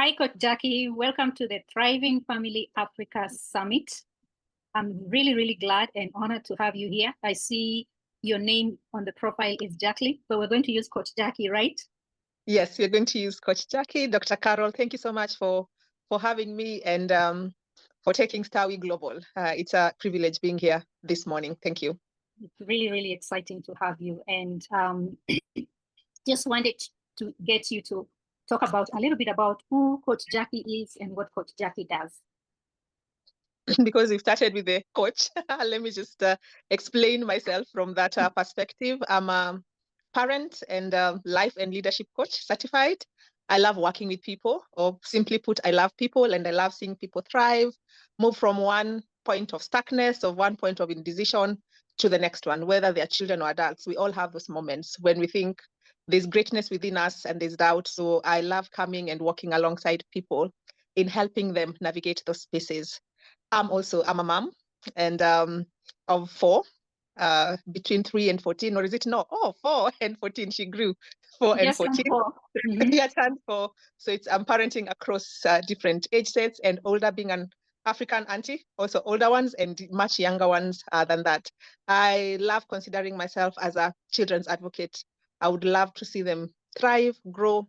Hi, Coach Jackie. Welcome to the Thriving Family Africa Summit. I'm really glad and honored to have you here. I see your name on the profile is Jackie, but we're going to use Coach Jackie, right? Yes, we're going to use Coach Jackie. Dr. Carol, thank you so much for having me and for taking Stawi Global. It's a privilege being here this morning. Thank you. It's really exciting to have you. And just wanted to get you to talk about a little bit about who Coach Jackie is and what Coach Jackie does. Because we started with the coach, let me just explain myself from that perspective. I'm a parent and life and leadership coach certified. I love working with people, or simply put, I love people and I love seeing people thrive, move from one point of stuckness, of one point of indecision to the next one, whether they're children or adults. We all have those moments when we think there's greatness within us and there's doubt. So I love coming and working alongside people in helping them navigate those spaces. I'm a mom and of four, between 3 and 14, or is it no? Oh, 4 and 14. She grew 4 and 14. 4. Mm-hmm. Yeah, turned 4. So I'm parenting across different age sets, and older being an African auntie, also older ones and much younger ones than that. I love considering myself as a children's advocate. I would love to see them thrive, grow,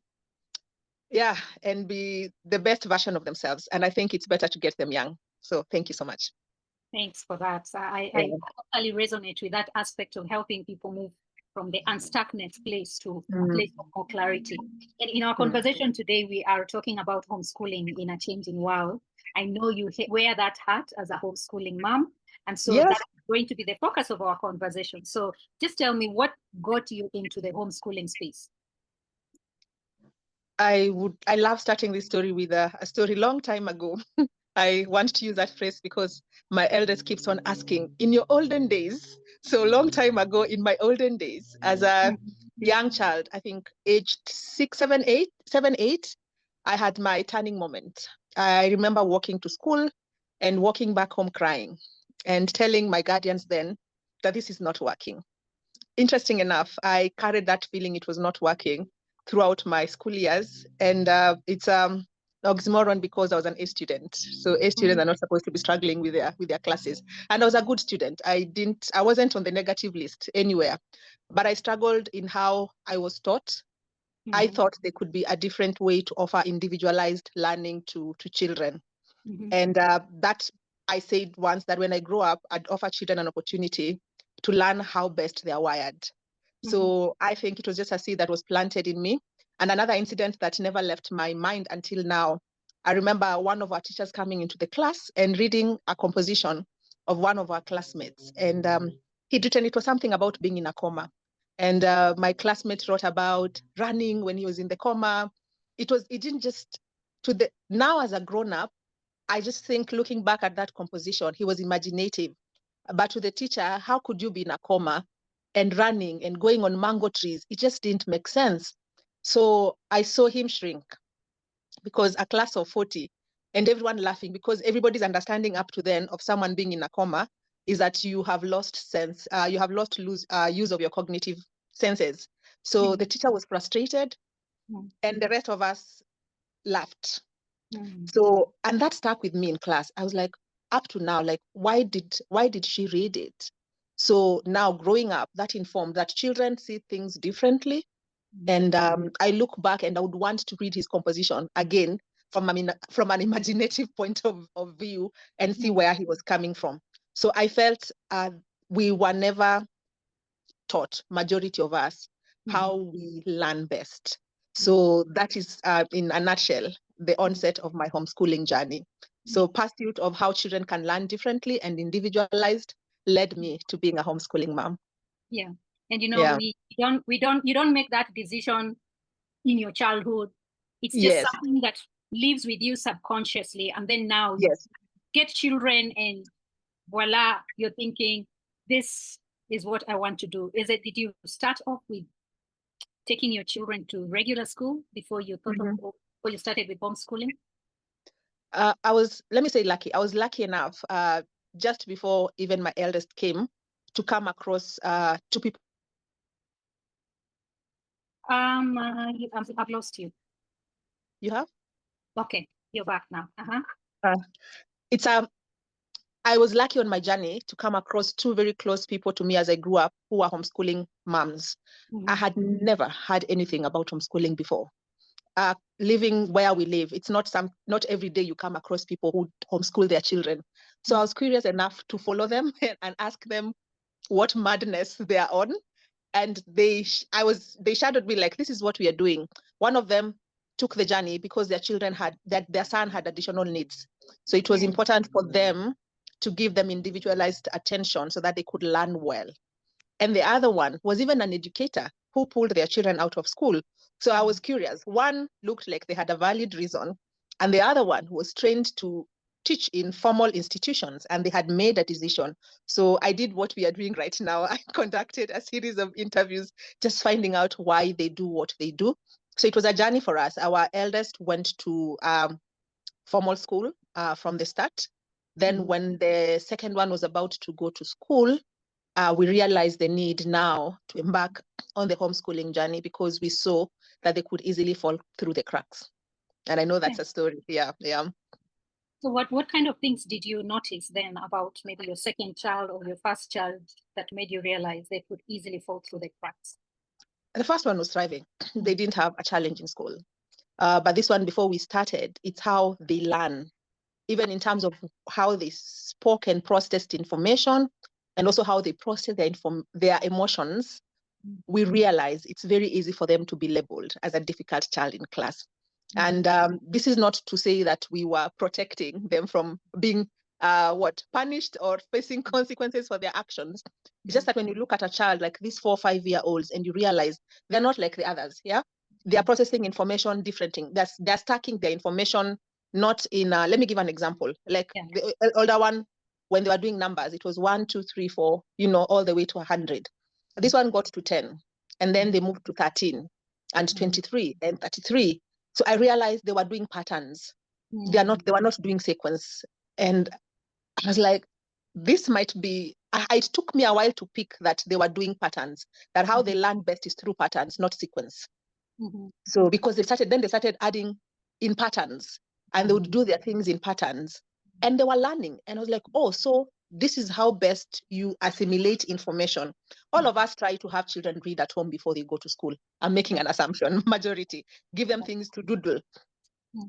and be the best version of themselves. And I think it's better to get them young. So thank you so much. Thanks for that. I totally resonate with that aspect of helping people move from the unstuckness place to a place of more clarity. And in our conversation today, we are talking about homeschooling in a changing world. I know you wear that hat as a homeschooling mom. And so that's going to be the focus of our conversation. So just tell me, what got you into the homeschooling space? I love starting this story with a story long time ago. I want to use that phrase because my eldest keeps on asking, in your olden days, so long time ago, in my olden days, as a young child, I think aged 6, 7, 8, I had my turning moment. I remember walking to school and walking back home crying and telling my guardians then that this is not working. Interesting enough, I carried that feeling it was not working throughout my school years. And it's oxymoron because I was an A student. So A students are not supposed to be struggling with their classes. And I was a good student. I wasn't on the negative list anywhere, but I struggled in how I was taught. I thought there could be a different way to offer individualized learning to children. And that I said once that when I grow up, I'd offer children an opportunity to learn how best they are wired. So I think it was just a seed that was planted in me. And another incident that never left my mind until now, I remember one of our teachers coming into the class and reading a composition of one of our classmates. And he'd written, it was something about being in a coma. And my classmate wrote about running when he was in the coma. It didn't just, now as a grown up, I just think looking back at that composition, he was imaginative. But to the teacher, how could you be in a coma and running and going on mango trees? It just didn't make sense. So I saw him shrink because a class of 40 and everyone laughing because everybody's understanding up to then of someone being in a coma is that you have lost sense, you have lost use of your cognitive senses. So the teacher was frustrated and the rest of us laughed. So, and that stuck with me in class. I was like, up to now, like, why did she read it? So now growing up, that informed that children see things differently. And I look back and I would want to read his composition again from an imaginative point of view and see where he was coming from. So I felt we were never taught, majority of us, how we learn best. So that is, in a nutshell, the onset of my homeschooling journey. So pursuit of how children can learn differently and individualized led me to being a homeschooling mom. Yeah. And you don't make that decision in your childhood. It's just something that lives with you subconsciously. And then now you get children and voila, you're thinking, this is what I want to do. Did you start off with taking your children to regular school before you thought before you started with homeschooling? Let me say lucky. I was lucky enough just before even my eldest came to come across two people. I've lost you. You have? Okay, you're back now. I was lucky on my journey to come across two very close people to me as I grew up who are homeschooling moms. I had never had anything about homeschooling before. Living where we live, it's not every day you come across people who homeschool their children. So I was curious enough to follow them and ask them what madness they are on. And they shadowed me like, this is what we are doing. One of them took the journey because their son had additional needs. So it was important for them to give them individualized attention so that they could learn well. And the other one was even an educator who pulled their children out of school. So I was curious. One looked like they had a valid reason, and the other one was trained to teach in formal institutions, and they had made a decision. So I did what we are doing right now. I conducted a series of interviews, just finding out why they do what they do. So it was a journey for us. Our eldest went to formal school from the start. Then when the second one was about to go to school, we realized the need now to embark on the homeschooling journey because we saw that they could easily fall through the cracks. And I know that's a story. Yeah. So what kind of things did you notice then about maybe your second child or your first child that made you realize they could easily fall through the cracks? The first one was thriving. They didn't have a challenge in school. But this one, before we started, it's how they learn, even in terms of how they spoke and processed information, and also how they process their emotions. We realize it's very easy for them to be labeled as a difficult child in class. And this is not to say that we were protecting them from being punished or facing consequences for their actions. It's just that when you look at a child like these 4 or 5 year olds and you realize they're not like the others, they are processing information differently. They're stacking their information not in let me give an example. Like the older one, when they were doing numbers, it was 1, 2, 3, 4, all the way to 100. This one got to 10, and then they moved to 13 and 23 and 33. So I realized they were doing patterns. They were not doing sequence. And I was like, this might be, it took me a while to pick that they were doing patterns, that how they learn best is through patterns, not sequence. So because they started adding in patterns, and they would do their things in patterns, and they were learning. And I was like, oh, so this is how best you assimilate information. All of us try to have children read at home before they go to school. I'm making an assumption, majority. Give them things to doodle.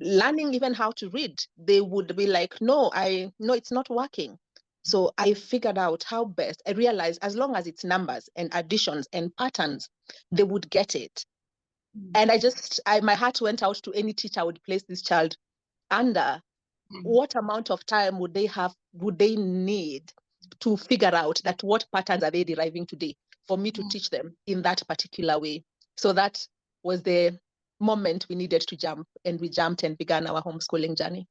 Learning even how to read, they would be like, no, it's not working. So I figured out how best. I realized as long as it's numbers and additions and patterns, they would get it. And my heart went out to any teacher I would place this child under. What amount of time would they need to figure out that what patterns are they deriving today for me to teach them in that particular way? So that was the moment we needed to jump, and we jumped and began our homeschooling journey.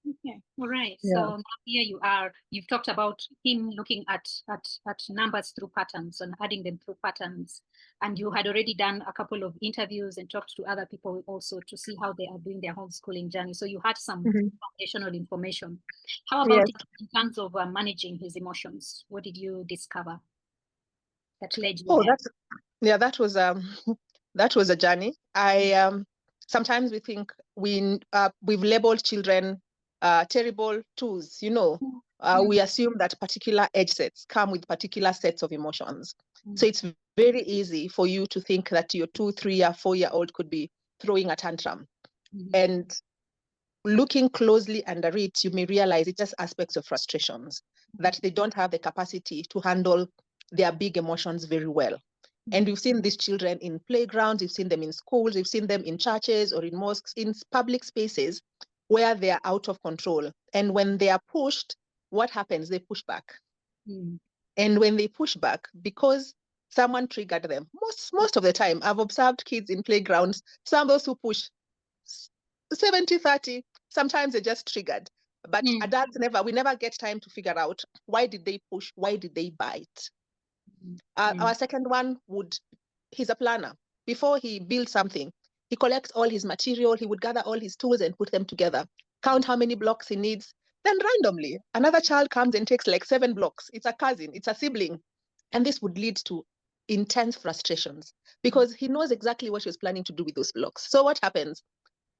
Okay, all right. Yeah. So here you are. You've talked about him looking at numbers through patterns and adding them through patterns. And you had already done a couple of interviews and talked to other people also to see how they are doing their homeschooling journey. So you had some foundational information. How about in terms of managing his emotions? What did you discover that led you there? That was a journey. Sometimes we think we've labeled children terrible tools. We assume that particular age sets come with particular sets of emotions. So it's very easy for you to think that your 2, 3, or 4 year old could be throwing a tantrum. And looking closely under it, you may realize it's just aspects of frustrations, that they don't have the capacity to handle their big emotions very well. And we've seen these children in playgrounds, we've seen them in schools, we've seen them in churches or in mosques, in public spaces where they are out of control. And when they are pushed, what happens? They push back. And when they push back, because someone triggered them, most of the time, I've observed kids in playgrounds, some of those who push 70-30, sometimes they're just triggered. But adults we never get time to figure out, why did they push? Why did they bite? Our second one he's a planner. Before he builds something, he collects all his material, he would gather all his tools and put them together, count how many blocks he needs. Then randomly, another child comes and takes like 7 blocks. It's a cousin, it's a sibling. And this would lead to intense frustrations because he knows exactly what he was planning to do with those blocks. So what happens?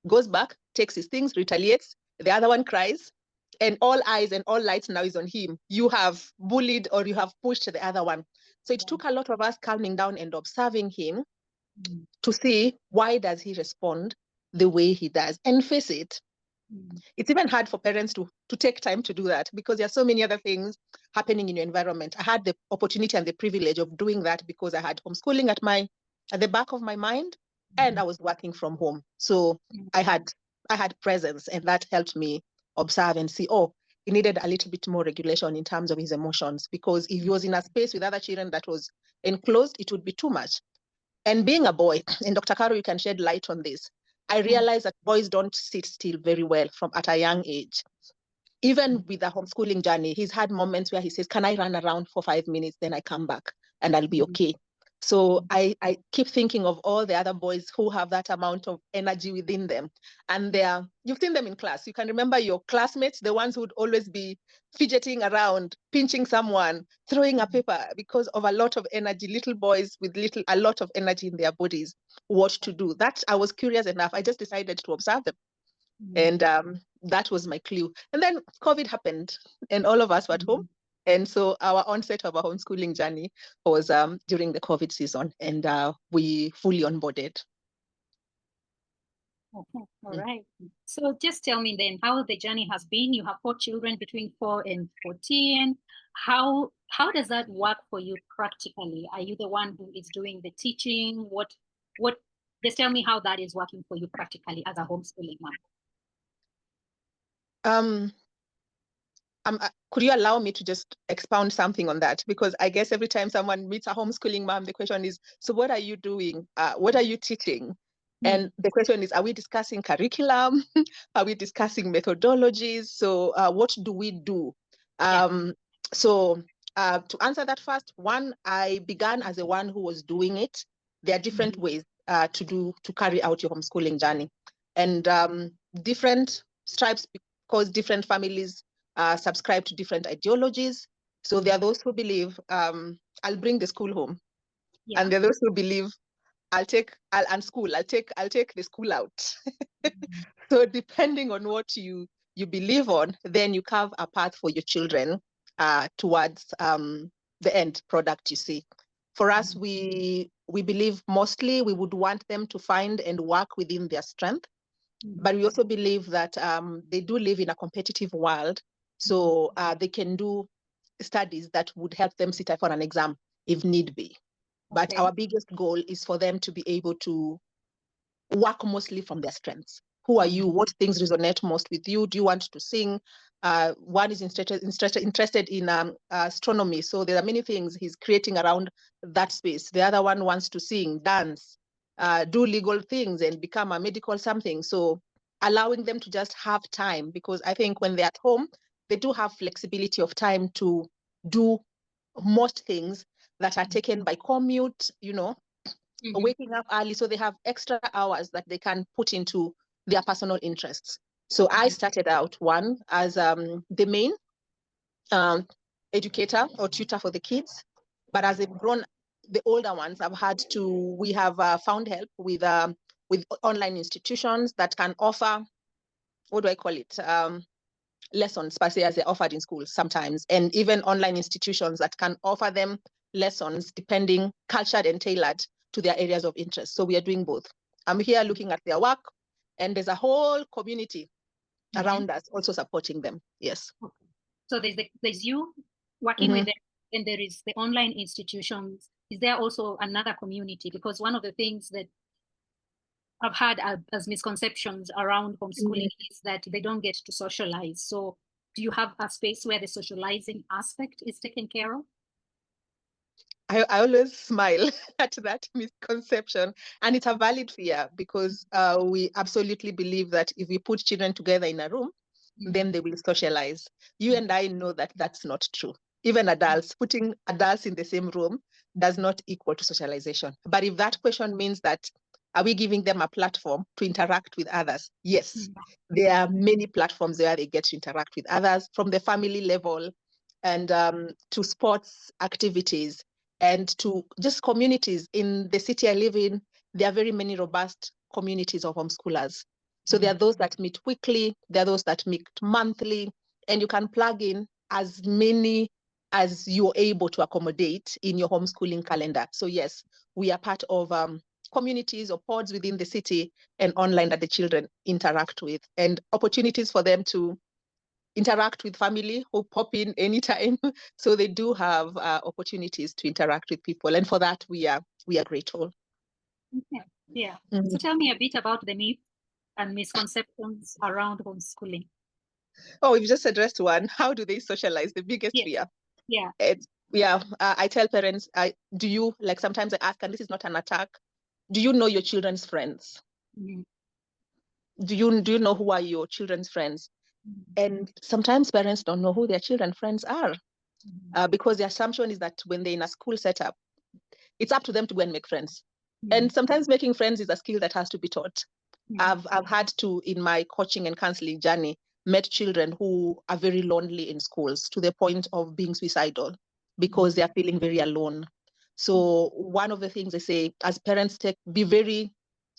goes back, takes his things, retaliates. The other one cries, and all eyes and all lights now is on him. You have bullied or you have pushed the other one. So it took a lot of us calming down and observing him to see why does he respond the way he does, and face it. It's even hard for parents to take time to do that because there are so many other things happening in your environment. I had the opportunity and the privilege of doing that because I had homeschooling at the back of my mind, and I was working from home. So I had presence, and that helped me observe and see, oh, he needed a little bit more regulation in terms of his emotions, because if he was in a space with other children that was enclosed, it would be too much. And being a boy, and Dr. Caro, you can shed light on this, I realized that boys don't sit still very well from at a young age. Even with the homeschooling journey, he's had moments where he says, can I run around for 5 minutes, then I come back and I'll be okay. So I keep thinking of all the other boys who have that amount of energy within them. And you've seen them in class. You can remember your classmates, the ones who would always be fidgeting around, pinching someone, throwing a paper because of a lot of energy, little boys with a lot of energy in their bodies, what to do. That I was curious enough. I just decided to observe them. And that was my clue. And then COVID happened and all of us were at home. And so our onset of our homeschooling journey was during the COVID season, and we fully onboarded. Okay, all right. So just tell me then how the journey has been. You have 4 children between 4 and 14. How does that work for you practically? Are you the one who is doing the teaching? What just tell me how that is working for you practically as a homeschooling mom. Could you allow me to just expound something on that? Because I guess every time someone meets a homeschooling mom, the question is, so what are you doing? What are you teaching? And the question is, are we discussing curriculum? Are we discussing methodologies? So what do we do? So to answer that first, one, I began as the one who was doing it. There are different ways to carry out your homeschooling journey, and different stripes, because different families subscribe to different ideologies. So there are those who believe I'll bring the school home, and there are those who believe I'll take the school out. So depending on what you believe on, then you carve a path for your children towards the end product you see. For us, we believe mostly we would want them to find and work within their strength. But we also believe that they do live in a competitive world, so they can do studies that would help them sit for an exam if need be. But our biggest goal is for them to be able to work mostly from their strengths. Who are you? What things resonate most with you? Do you want to sing? One is interested in astronomy, so there are many things he's creating around that space. The other one wants to sing, dance, do legal things and become a medical something. So allowing them to just have time, because I think when they're at home, they do have flexibility of time to do most things that are taken by commute, waking up early. So they have extra hours that they can put into their personal interests. So I started out one as the main educator or tutor for the kids. But as they've grown, the older ones, we have found help with online institutions that can offer, what do I call it? Lessons per se, as they're offered in schools sometimes, and even online institutions that can offer them lessons depending, cultured and tailored to their areas of interest. So we are doing both. I'm here looking at their work, and there's a whole community around us also supporting them. Yes. So there's you working with them, and there is the online institutions. Is there also another community? Because one of the things that I've had as misconceptions around homeschooling is that they don't get to socialize. So do you have a space where the socializing aspect is taken care of? I always smile at that misconception, and it's a valid fear, because we absolutely believe that if we put children together in a room, then they will socialize. You and I know that that's not true. Even adults, putting adults in the same room does not equal to socialization. But if that question means that, are we giving them a platform to interact with others? Yes, there are many platforms where they get to interact with others, from the family level and to sports activities, and to just communities. In the city I live in, there are very many robust communities of homeschoolers. So there are those that meet weekly, there are those that meet monthly, and you can plug in as many as you're able to accommodate in your homeschooling calendar. So yes, we are part of communities or pods within the city and online that the children interact with, and opportunities for them to interact with family who pop in anytime. So they do have opportunities to interact with people, and for that we are grateful. Okay. Yeah. So tell me a bit about the myths and misconceptions around homeschooling. Oh, we've just addressed one. How do they socialize? The biggest fear. Yeah. I tell parents, do you, like, sometimes I ask, and this is not an attack, do you know your children's friends? Do you know who are your children's friends? And sometimes parents don't know who their children's friends are, because the assumption is that when they're in a school setup, it's up to them to go and make friends. And sometimes making friends is a skill that has to be taught. I've had to, in my coaching and counseling journey, met children who are very lonely in schools to the point of being suicidal because they are feeling very alone. So one of the things I say as parents, be very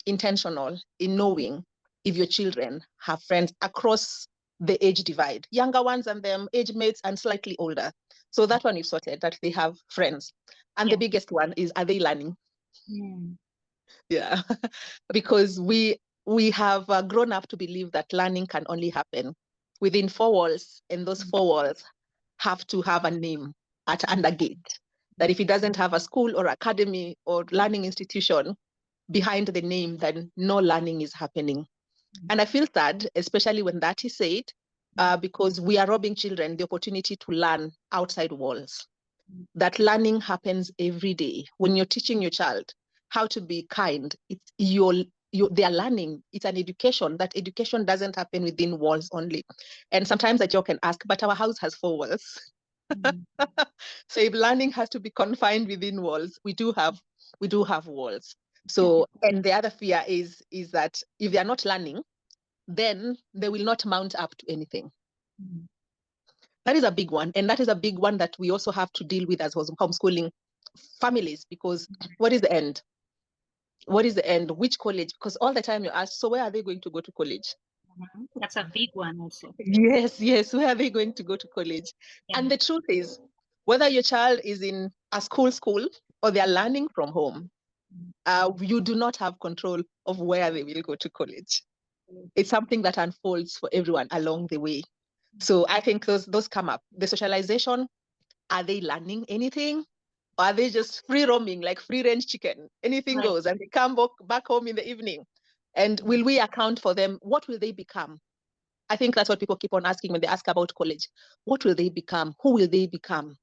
intentional in knowing if your children have friends across the age divide, younger ones and them, age mates, and slightly older. So that one you've sorted, that they have friends. And the biggest one is, are they learning? Yeah, because we have grown up to believe that learning can only happen within 4 walls, and those 4 walls have to have a name and a gate. That if it doesn't have a school or academy or learning institution behind the name, then no learning is happening. And I feel sad, especially when that is said, because we are robbing children the opportunity to learn outside walls. That learning happens every day. When you're teaching your child how to be kind, it's they are learning. It's an education. That education doesn't happen within walls only. And sometimes I joke and ask, but our house has 4 walls. So if learning has to be confined within walls, we do have walls. So, and the other fear is that if they are not learning, then they will not mount up to anything. That is a big one. And that is a big one that we also have to deal with as homeschooling families, because what is the end? What is the end? Which college? Because all the time you ask, so where are they going to go to college? That's a big one also. Yes. Where are they going to go to college? And the truth is, whether your child is in a school or they're learning from home, you do not have control of where they will go to college. It's something that unfolds for everyone along the way. So I think those come up. The socialization, are they learning anything? Or are they just free roaming, like free range chicken? Anything goes, and they come back home in the evening. And will we account for them? What will they become? I think that's what people keep on asking when they ask about college. What will they become? Who will they become?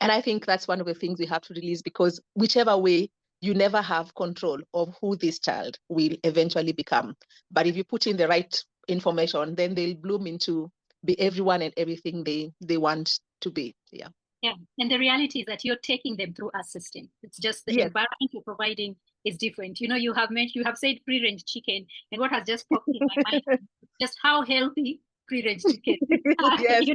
And I think that's one of the things we have to release, because whichever way, you never have control of who this child will eventually become. But if you put in the right information, then they'll bloom into be everyone and everything they want to be. Yeah. And the reality is that you're taking them through a system. It's just the environment you're providing is different. You have said free range chicken, and what has just popped in my mind is just how healthy free range chicken yes.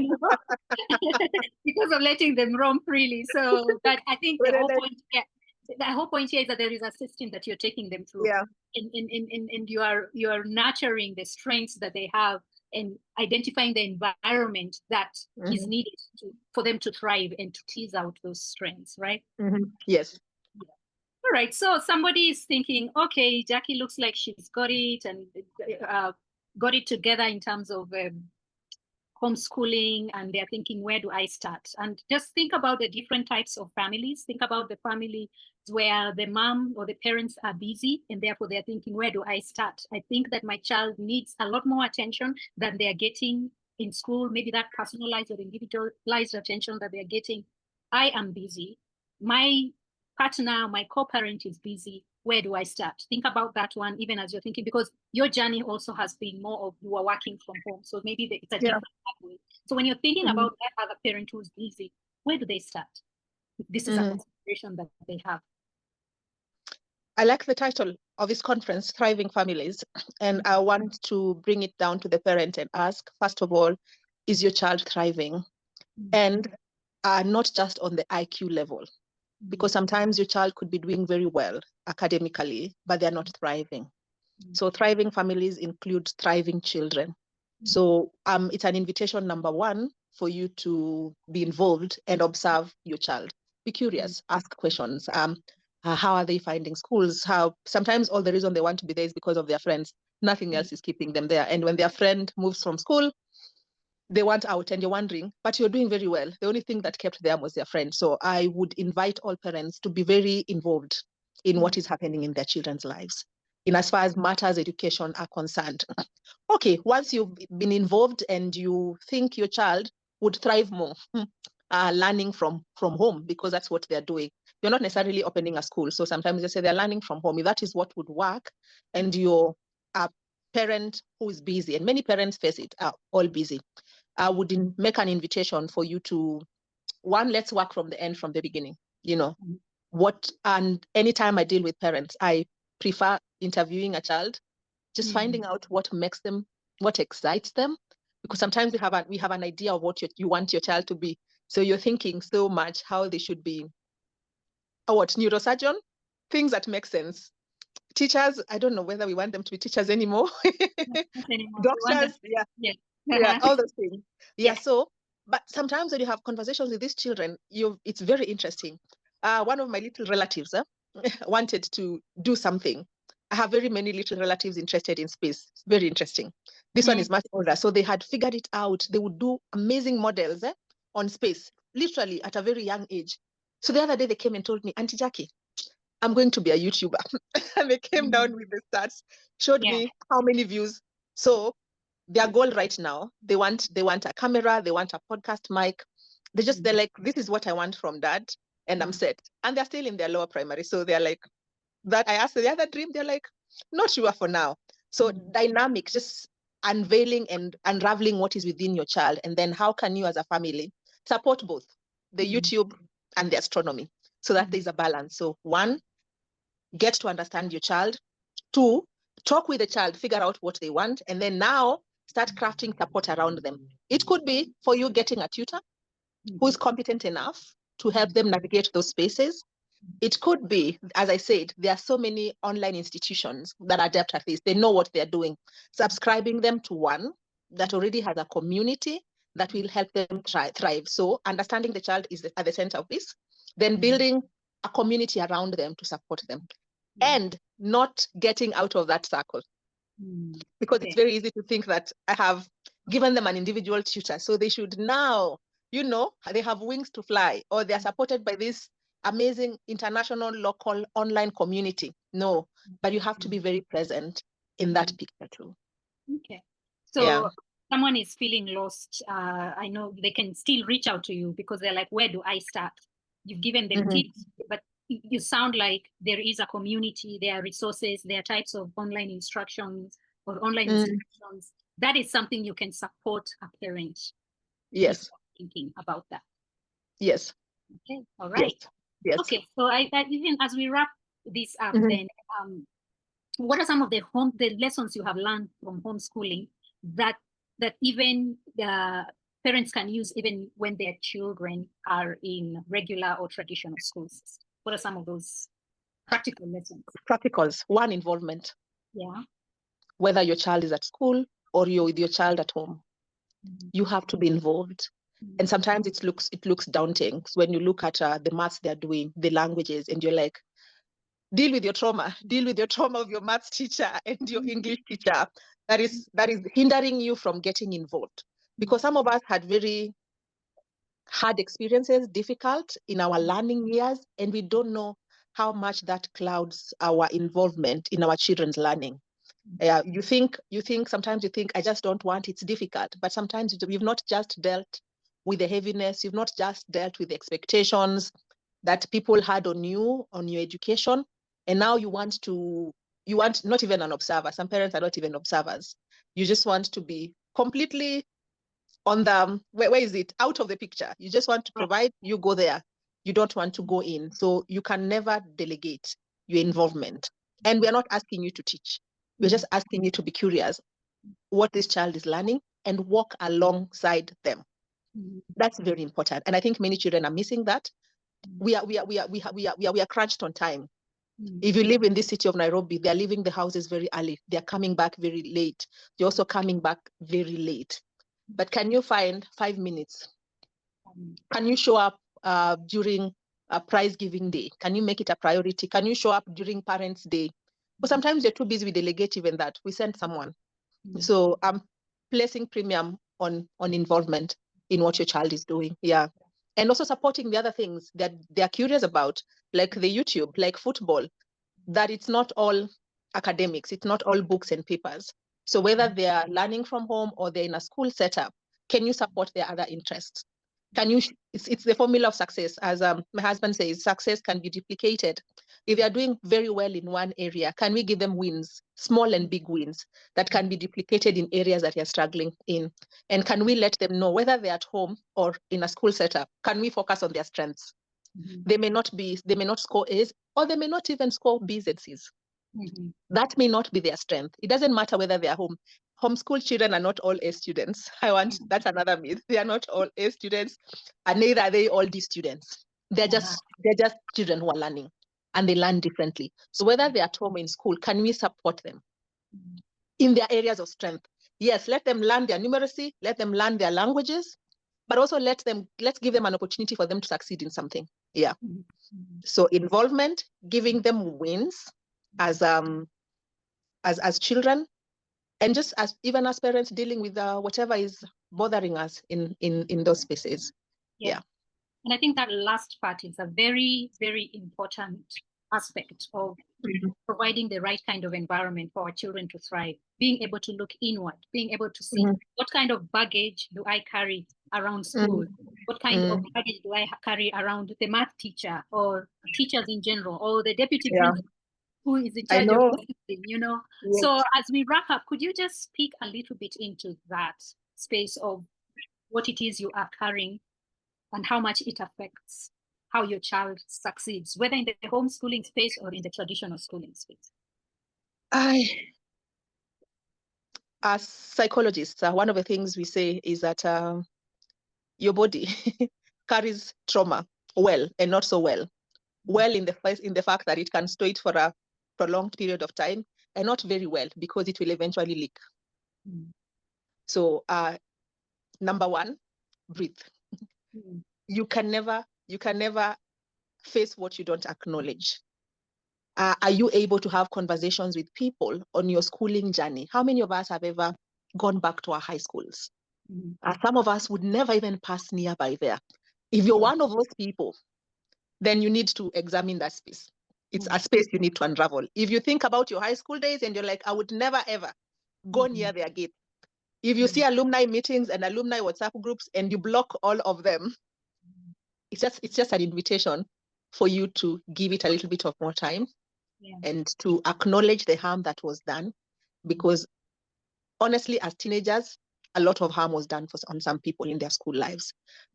because of letting them roam freely. So, but I think the whole point here is that there is a system that you're taking them through, and you are nurturing the strengths that they have and identifying the environment that is needed for them to thrive and to tease out those strengths, right? Yes. All right. So somebody is thinking, okay, Jackie looks like she's got it and got it together in terms of homeschooling, and they're thinking, where do I start? And just think about the different types of families. Think about the family where the mom or the parents are busy, and therefore they're thinking, where do I start? I think that my child needs a lot more attention than they're getting in school, maybe that personalized or individualized attention that they're getting. I am busy. My partner, my co-parent is busy. Where do I start? Think about that one, even as you're thinking, because your journey also has been more of you are working from home. So maybe it's a different pathway. So when you're thinking about that other parent who's busy, where do they start? This is a consideration that they have. I like the title of this conference, Thriving Families. And I want to bring it down to the parent and ask, first of all, is your child thriving? And not just on the IQ level, because sometimes your child could be doing very well academically, but they're not thriving. So thriving families include thriving children. So it's an invitation, number one, for you to be involved and observe your child. Be curious, ask questions. How are they finding schools? How sometimes all the reason they want to be there is because of their friends. Nothing else is keeping them there. And when their friend moves from school, they want out and you're wondering, but you're doing very well. The only thing that kept them was their friend. So I would invite all parents to be very involved in what is happening in their children's lives, in as far as matters education are concerned. Okay, once you've been involved and you think your child would thrive more learning from home, because that's what they're doing. You're not necessarily opening a school. So sometimes they say they're learning from home. If that is what would work, and you're a parent who is busy, and many parents face it, are all busy, I would make an invitation for you to, one, let's work from the end, from the beginning. And anytime I deal with parents, I prefer interviewing a child, just finding out what makes them, what excites them, because sometimes we have an idea of what you want your child to be. So you're thinking so much how they should be, neurosurgeon, things that make sense. Teachers, I don't know whether we want them to be teachers anymore. Doctors, yeah, all those things. Yeah, so, but sometimes when you have conversations with these children, it's very interesting. One of my little relatives wanted to do something. I have very many little relatives interested in space. It's very interesting. This one is much older. So they had figured it out. They would do amazing models on space, literally at a very young age. So the other day they came and told me, Auntie Jackie, I'm going to be a YouTuber. And they came down with the stats, showed me how many views. So their goal right now, they want a camera, they want a podcast mic. They're like, this is what I want from dad, and I'm set. And they're still in their lower primary. So they're like, that I asked the other dream, they're like, not sure for now. So dynamic, just unveiling and unraveling what is within your child. And then how can you as a family support both the YouTube and the astronomy, so that there's a balance. So one, get to understand your child. Two, talk with the child, figure out what they want, and then now start crafting support around them. It could be for you getting a tutor who is competent enough to help them navigate those spaces. It could be, as I said, there are so many online institutions that are adept at this. They know what they're doing. Subscribing them to one that already has a community that will help them thrive. So understanding the child is at the center of this, then building a community around them to support them, and not getting out of that circle. Because it's very easy to think that I have given them an individual tutor, so they should now, they have wings to fly, or they're supported by this amazing international local online community. No, but you have to be very present in that picture too. Okay. So someone is feeling lost. I know they can still reach out to you because they're like, where do I start? You've given them tips, but you sound like there is a community, there are resources, there are types of online instructions or online instructions. That is something you can support a parent. Yes. Thinking about that. Yes. Okay. All right. Yes. Okay. So even as we wrap this up, then what are some of the lessons you have learned from homeschooling that even the parents can use even when their children are in regular or traditional schools? What are some of those practical lessons? Practicals. One, involvement. Yeah. Whether your child is at school or you're with your child at home, you have to be involved. And sometimes it looks daunting when you look at the maths they're doing, the languages, and you're like, deal with your trauma of your maths teacher and your English teacher that is hindering you from getting involved. Because some of us had very hard experiences, difficult in our learning years, and we don't know how much that clouds our involvement in our children's learning. Sometimes you think, I just don't want, it's difficult. But sometimes you've not just dealt with the heaviness, you've not just dealt with the expectations that people had on you, on your education. And now you want not even an observer. Some parents are not even observers. You just want to be completely on the, where is it? Out of the picture. You just want to provide, you go there. You don't want to go in. So you can never delegate your involvement. And we're not asking you to teach. We're just asking you to be curious what this child is learning and walk alongside them. That's very important. And I think many children are missing that. We are crunched on time. If you live in this city of Nairobi, they're leaving the houses very early. They're coming back very late. They're also coming back very late. But can you find 5 minutes? Can you show up during a prize giving day? Can you make it a priority? Can you show up during Parents' Day? But sometimes you're too busy, we delegate even that. We send someone. So I'm placing premium on involvement in what your child is doing. Yeah. And also supporting the other things that they're curious about, like the YouTube, like football, that it's not all academics, it's not all books and papers. So whether they are learning from home or they're in a school setup, can you support their other interests? Can you, it's the formula of success. As my husband says, success can be duplicated. If they are doing very well in one area, can we give them wins, small and big wins that can be duplicated in areas that you're struggling in? And can we let them know whether they're at home or in a school setup, can we focus on their strengths? They may not score A's, or they may not even score B's and C's. That may not be their strength. It doesn't matter whether they are home. Homeschool children are not all A students. That's another myth. They are not all A students, and neither are they all D students. They're just children who are learning, and they learn differently. So whether they're at home or in school, can we support them in their areas of strength? Yes, let them learn their numeracy, let them learn their languages, but also let's give them an opportunity for them to succeed in something. Yeah. So involvement, giving them wins as children, and just even as parents dealing with whatever is bothering us in those spaces. Yeah. And I think that last part is a very, very important aspect of providing the right kind of environment for our children to thrive, being able to look inward, being able to see what kind of baggage do I carry around school? What kind of baggage do I carry around the math teacher or teachers in general, or the deputy principal who is in charge of discipline, Yes. So as we wrap up, could you just speak a little bit into that space of what it is you are carrying and how much it affects how your child succeeds, whether in the homeschooling space or in the traditional schooling space? As psychologists, one of the things we say is that your body carries trauma well and not so well. Well in the fact that it can store it for a prolonged period of time, and not very well because it will eventually leak. So number one, breathe. You can never face what you don't acknowledge. Are you able to have conversations with people on your schooling journey? How many of us have ever gone back to our high schools? Some of us would never even pass nearby there. If you're one of those people, then you need to examine that space. It's a space you need to unravel. If you think about your high school days and you're like, I would never ever go near their gate. If you see alumni meetings and alumni WhatsApp groups and you block all of them, it's just an invitation for you to give it a little bit of more time and to acknowledge the harm that was done. Because honestly, as teenagers, a lot of harm was done on some people in their school lives.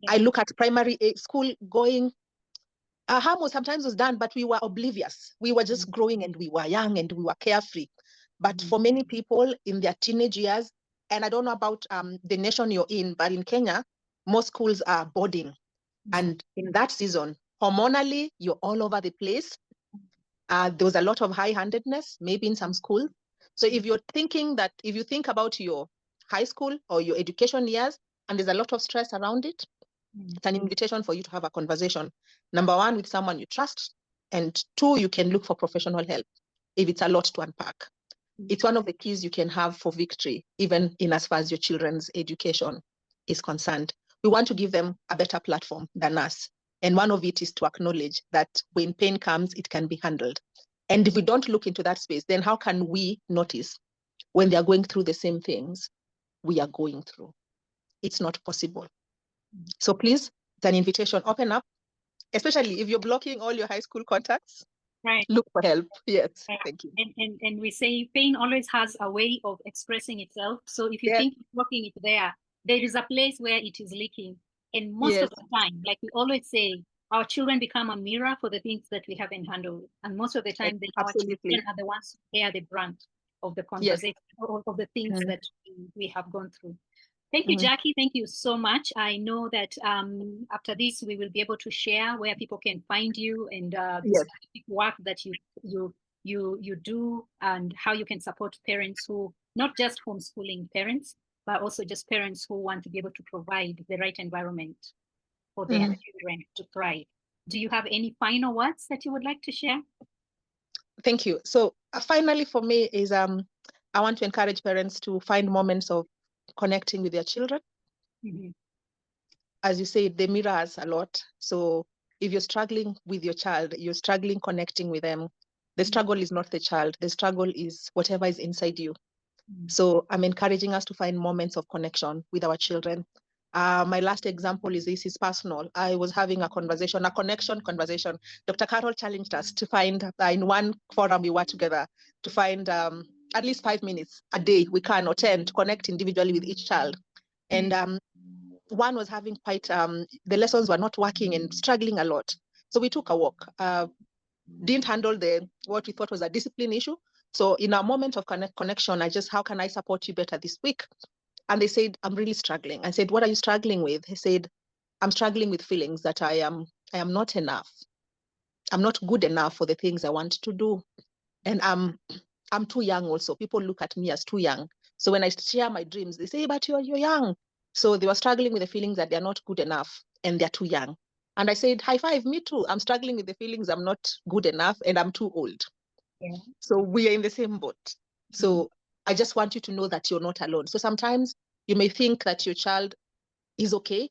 I look at primary school going, harm sometimes was done, but we were oblivious. We were just growing and we were young and we were carefree. But for many people in their teenage years, and I don't know about the nation you're in, but in Kenya, most schools are boarding. And in that season, hormonally, you're all over the place. There was a lot of high-handedness, maybe in some schools. So if you think about your high school or your education years, and there's a lot of stress around it, it's an invitation for you to have a conversation. Number one, with someone you trust. And two, you can look for professional help if it's a lot to unpack. It's one of the keys you can have for victory, even in as far as your children's education is concerned. We want to give them a better platform than us. And one of it is to acknowledge that when pain comes, it can be handled. And if we don't look into that space, then how can we notice when they're going through the same things we are going through? It's not possible. So please, it's an invitation, open up, especially if you're blocking all your high school contacts. Right. Look for help. Yes. Thank you. And we say pain always has a way of expressing itself. So if you think you're blocking it there is a place where it is leaking. And most of the time, like we always say, our children become a mirror for the things that we haven't handled. And most of the time, our children are the ones who bear the brunt of the conversation, of the things that we have gone through. Thank you, Jackie. Thank you so much. I know that after this, we will be able to share where people can find you and the specific work that you do and how you can support parents who, not just homeschooling parents, but also just parents who want to be able to provide the right environment for their children to thrive. Do you have any final words that you would like to share? Thank you. So finally for me is I want to encourage parents to find moments of connecting with their children. As you say, they mirror us a lot. So if you're struggling with your child, you're struggling connecting with them, the struggle is not the child, the struggle is whatever is inside you. So I'm encouraging us to find moments of connection with our children. My last example is personal. I was having a conversation, a conversation. Dr. Carol challenged us to find, in one forum we were together, to find at least 5 minutes a day we can, or 10, to connect individually with each child. And one was having quite, the lessons were not working and struggling a lot. So we took a walk. Didn't handle what we thought was a discipline issue. So in a moment of connection, how can I support you better this week? And they said, I'm really struggling. I said, what are you struggling with? He said, I'm struggling with feelings that I am not enough. I'm not good enough for the things I want to do. And I'm too young also. People look at me as too young. So when I share my dreams, they say, but you're young. So they were struggling with the feelings that they're not good enough and they're too young. And I said, high five, me too. I'm struggling with the feelings I'm not good enough and I'm too old. Yeah. So we are in the same boat. So I just want you to know that you're not alone. So sometimes you may think that your child is okay,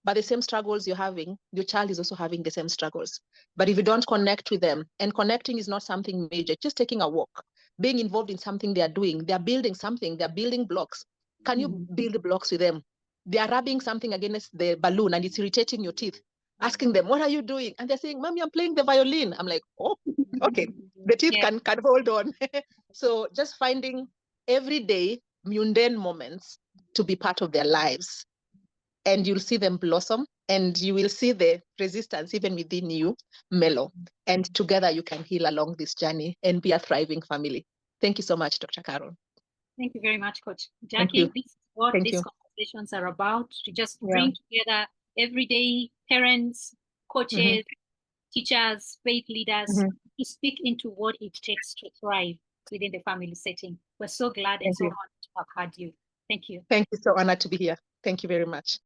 but the same struggles you're having, your child is also having the same struggles. But if you don't connect with them, and connecting is not something major, just taking a walk, being involved in something they are doing, they're building something, they're building blocks. Can you build the blocks with them? They are rubbing something against the balloon and it's irritating your teeth. Asking them, what are you doing? And they're saying, Mommy, I'm playing the violin. I'm like, oh, okay. The teeth can hold on. So just finding everyday mundane moments to be part of their lives. And you'll see them blossom and you will see the resistance even within you mellow. And together you can heal along this journey and be a thriving family. Thank you so much, Dr. Carol. Thank you very much, Coach Jackie. This is what these conversations are about, to just bring together everyday parents, coaches, teachers, faith leaders, to speak into what it takes to thrive within the family setting. We're so glad and so honored to have had you. Thank you. Thank you. So honored to be here. Thank you very much.